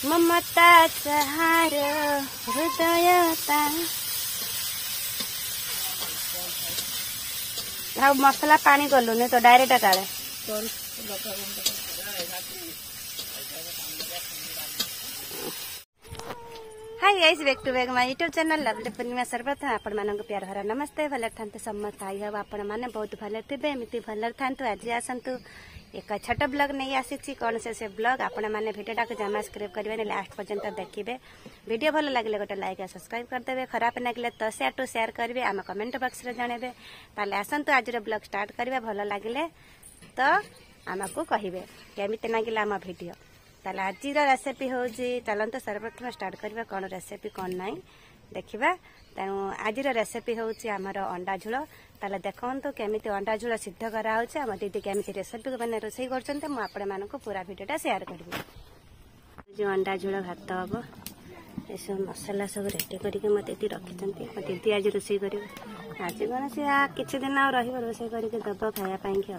ममता सहार हृदयता मसला पानी गलुनी तो डायरेक्ट काले hi guys back to back my YouTube channel lovely Purnima सर्वप्रथम आपण मानक प्यार भरा नमस्ते भले थांते समस्त आई हम आपण माने बहुत भले थे एमती भले थांतु आज आसतु एक छोट ब्लॉग नहीं आसी कौन से ब्लॉग आपण माने भिडियोटा को जमा सब्सक्राइब करेंगे लास्ट पर्यंत देखिए वीडियो भल लगे गोटे लाइक और सब्सक्राइब करदे खराब लगे तो शेयर टू शेयर करेंगे आम कमेंट बॉक्स रे जनइबे ताले आसतु आज ब्लॉग स्टार्ट करबा भल लगे तो आमको कहिबे केमिति लागिला आम वीडियो ताले आज रेसिपी हूँ चलते सर्वप्रथम स्टार्ट करवा कौन रेसिपी कौन ना देखा तेणु आज रेसिपी हूँ आमर अंडा झोल ताले देखु केमी अंडा झोल सिद्ध कराऊँ आम दीदी केमी रेसिपी मैंने रोसे कर पूरा वीडियोटा शेयर करी जो अंडा झोल भात हम ये सब मसला सब रेडी करके मत दीदी रखी मो दीदी आज रोसे कर आज कौन सी किसी दिन आ रोसे करके दब खायापाई कि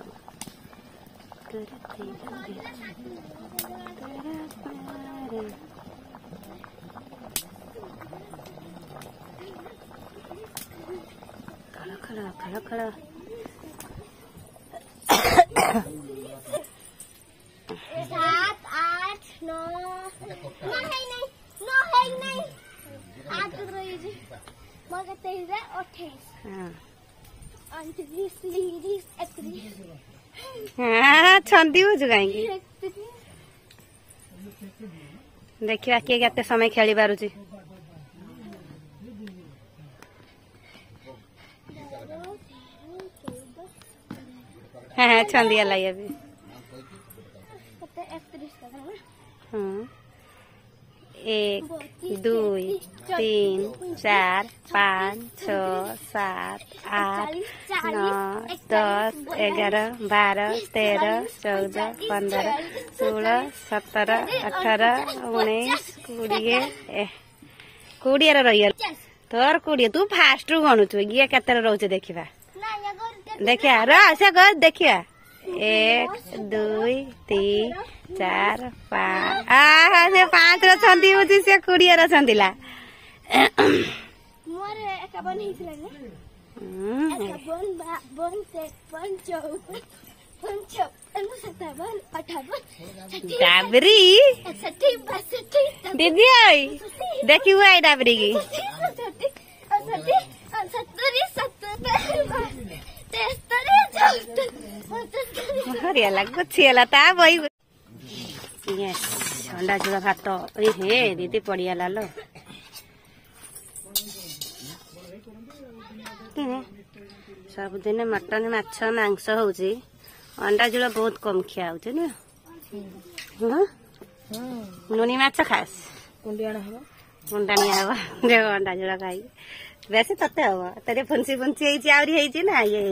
खड़ा खड़ा खड़ा सात आठ नौ नहीं आठ रही मगर 23 28 29 30 हाँ छंदी हो कहीं देखिए किए केते समय खेली पारुची हाँ छंदी लाई अभी एक दुई तीन चार पाँच 6 7 8 9 10 11 12 13 14 15 16 17 18 19 20 रही तोर 20 तू फास्ट रू गणुचु ये केते रोचे देखा देखिया रहा देखिया 1 2 3 4 5 से 5 रही हूँ से 20 रहा डाबरी दीदी आई देखी हुआ है डाबरी की हरिया लगला ता बई अंडा झोल भात हे दीदी पड़ियाला लो सबुदिन मटन माछ मांस होउची अंडा झोल बहुत कम खिया होउची ना नुनी माछ खास कुंडाणिया हवा देव अंडा झोल खाई वैसे तते हवा तेरे फुंसी फुंसी हेची आवरी हेची ना ये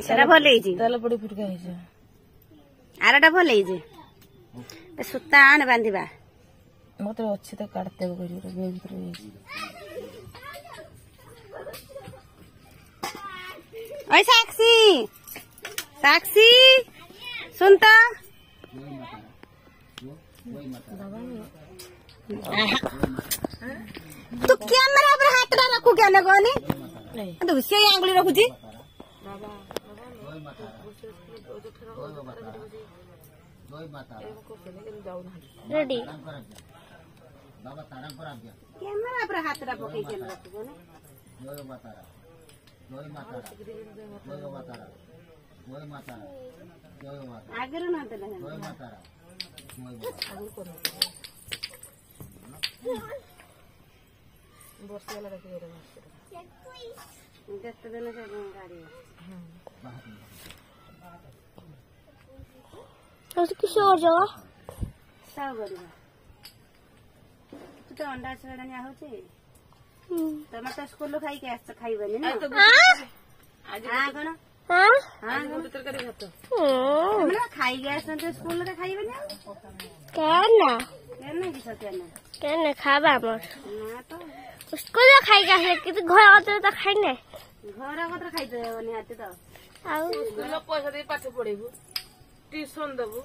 सेरा भल हेची ताला पड़ी फुटका हेची आरटा भल हेची सूता आन बांधिबा मते अच्छी तो काटते हो करी रे भीतर हेची ओए साक्षी साक्षी सुन तो तू कैमरा पर हाथ ना रखू क्या लगोनी तो उसे आंगुली रखू जी रेडी कैमरा पर हाथ ना पकई के रखू ना आगे ना तो वर्षा वाला रखी रे जस्ट दिन से गाड़ी तो किसी और जगह सब गरीब तू तो अंडा छड़ानी आहोची तमे तो स्कूल खाई के आस खाइबनी ना आज कौन हां हां तरकारी भात हमरा खाई के आस तो स्कूल रे खाइबनी केना केना कि सकेना केना खाबा हमर ना तो उसको तो खाई के कि घर आते तो खाई नै घर कतर खाइते निहाती तो आउ स्कूल पैसा दे पाठ पढ़ेबू ट्यूशन देबू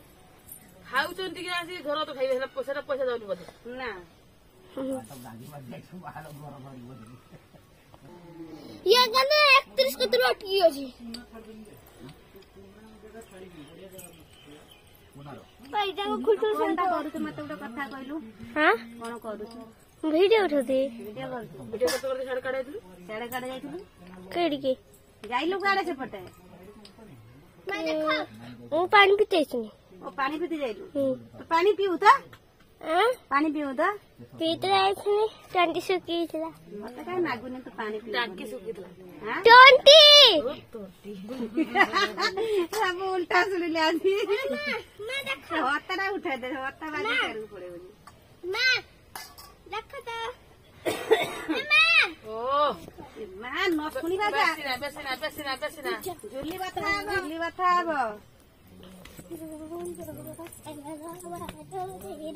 ଖାଉଛନ୍ତି କି ଆସି ଘର ତ ଖାଇବେ ସେଟା ପଇସା ଯାଉନି ବୋଧେ ନା ये गाने 31 कतरो अटकी अछि पैसा को खुलतो कोनटा करू मते गोटे कथा कहलु हां कोन करू वीडियो उठते वीडियो करू वीडियो कत करते साडे काढे तू साडे काढे जाइतु केडी के जाइलु गाडे से पटे मैं देखो वो पानी पीते इसने ओ पानी पीते जाइलु तो पानी पीऊ त हां पानी पीऊ त पीते आइसने टंकी सुकी थला मते काय नागुने तो पानी पीऊ टांकी सुखितला हां टंकी सब उल्टा सुनिले आसी मैं देखो हत्ता उठा दे हत्ता बाजी करू पड़े बोली मैं देखो तो मैं ओ मां न सुनिबा जा बेसिना जुली बता आब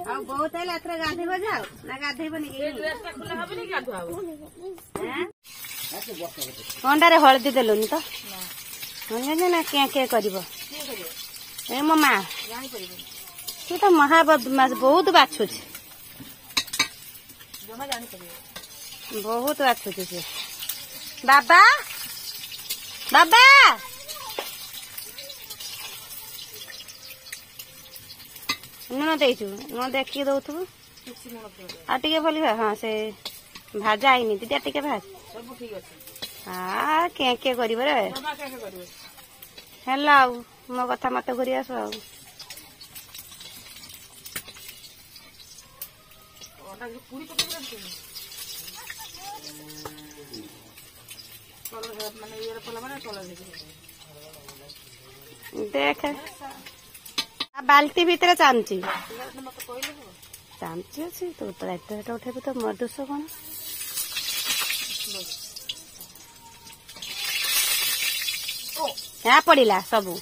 आ बहुत है लात्र गाधे बजाओ ना गाधे बनी ए ड्रेसटा खुला हबे नि गाधु आबो हैं अंडारे हळदी देलुनी तो ना ना क्या क्या करिवो ए मो मां जानि परिबो तू तो महाबदमाश बहुत बाछुछ जमा जानि परिबो बहुत बाछुछ से बाबा बाबा नुन देचु नुन देखी दउथु आ टिके भली हाँ से भाजा आईनी दीदी टिके भाज सब ठीक अछि आ के करिबो रे जमा के करबो हेला मो कथा मत घुरी आस ओटा पूरी पके करते कलर माने ये पला माने कलर देख आ बाल्टी भीतर चामची मत कहले हो चामची अछि तो एते उठेबे तो मधुस कोन यहाँ पड़िला सबू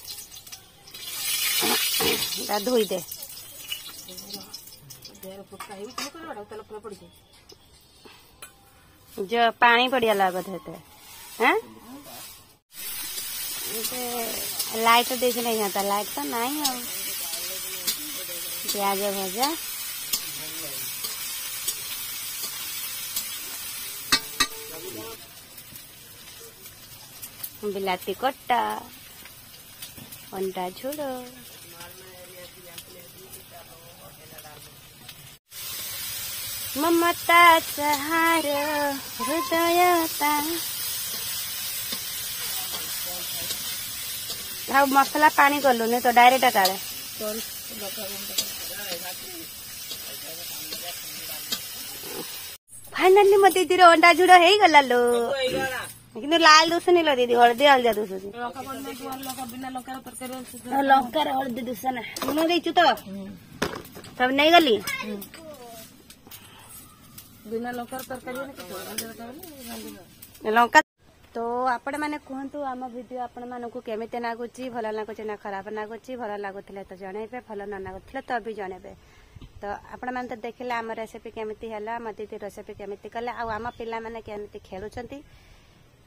धोई दे जो पानी पड़ियाला बोधे हैं लाइट देख नहीं आता लाइट तो नहीं आ प्याज भजा बिलाती कट्टा अंडा झोल ममता सहार हृदयता ଆଉ ମସଲା ପାଣି କଲୁନି ତ ଡାଇରେକ୍ଟ କାଳେ फाइनाली मो दीदी अंडा झुड़ हो गला लो କିନ୍ତୁ ଲାଲ ଦୁସୁନି लो दीदी हलदी हलदिया दुसुଛି लंकार हलदी दुसना लुण ଦେଇଛୁ ତ सब नहीं गली बिना लंकार तरकारी लंका तो आपण मैंने कहतु आम वीडियो आपण मानक केमिति नागुची भल नागुची ना खराब नागुची भल लागुले तो जनइबे भल न नागुले तो भी जनइबे तो आपण मैंने तो देखिले आम रेसिपी केमिति हला म दीदी रेसिपी केमिति कले आ आम पिला माने केमिति खेलुचंती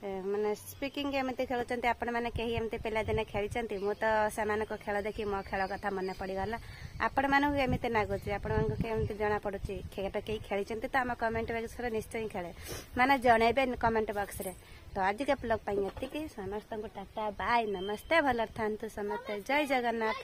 माने स्पीकिंग केमिति खेलुचंती आपण माने केही एमति पिला दिने खेलिचंती मु तो सेमानक खेल देखि मो खेल कथा मने पड़ी गला आपण मानक केमिति नागुची आपण मानक केमिति जाना पड़ुची खेटा केही खेलिचंती तो आम कमेंट बॉक्स रे निश्चय खेले माने जनइबे कमेंट बॉक्स रे तो आज के ब्लॉग पाई समस्त टाटा बाय नमस्ते भल था समस्ते जय जगन्नाथ।